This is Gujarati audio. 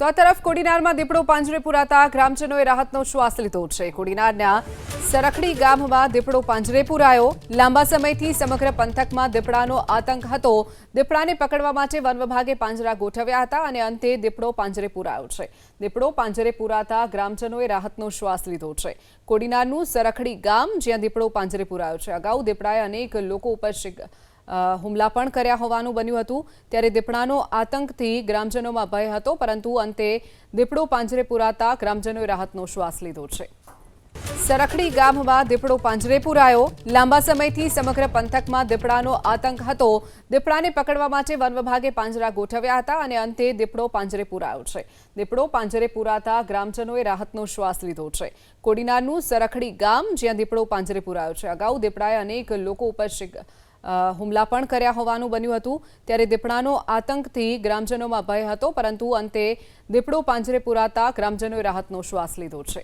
તો આ તરફ કોડીનારમાં દીપડો પાંજરે પુરાતા ગ્રામજનોએ રાહતનો શ્વાસ લીધો છે। કોડીનારના સરખડી ગામમાં દીપડો પાંજરે પુરાયો। લાંબા સમયથી સમગ્ર પંથકમાં દીપડાનો આતંક હતો। દીપડાને પકડવા માટે વન વિભાગે પાંજરા ગોઠવ્યા હતા અને અંતે દીપડો પાંજરે પુરાયો છે। દીપડો પાંજરે પુરાતા ગ્રામજનોએ રાહતનો શ્વાસ લીધો છે। કોડીનારનું સરખડી ગામ જ્યાં દીપડો પાંજરે પુરાયો છે। અગાઉ દીપડાએ અનેક લોકો ઉપર હુમલા પણ કર્યા હોવાનું બન્યું હતું। ત્યારે દીપડાનો આતંકથી ગ્રામજનોમાં ભય હતો, પરંતુ અંતે દીપડો પાંજરે પુરાતા ગ્રામજનોએ રાહતનો શ્વાસ લીધો છે। સરખડી ગામમાં દીપડો પાંજરે પુરાયો। લાંબા સમયથી સમગ્ર પંથકમાં દીપડાનો આતંક હતો। દીપડાને પકડવા માટે વન વિભાગે પાંજરા ગોઠવ્યા હતા અને અંતે દીપડો પાંજરે પુરાયો છે। દીપડો પાંજરે પુરાતા ગ્રામજનોએ રાહતનો શ્વાસ લીધો છે। કોડીનારનું સરખડી ગામ જ્યાં દીપડો પાંજરે પુરાયો છે। અગાઉ દીપડાએ અનેક લોકો ઉપર હુમલા પણ કર્યા હોવાનું બન્યું હતું। ત્યારે દીપડાનો આતંકથી ગ્રામજનોમાં ભય હતો, પરંતુ અંતે દીપડો પાંજરે પુરાતા ગ્રામજનોએ રાહતનો શ્વાસ લીધો છે।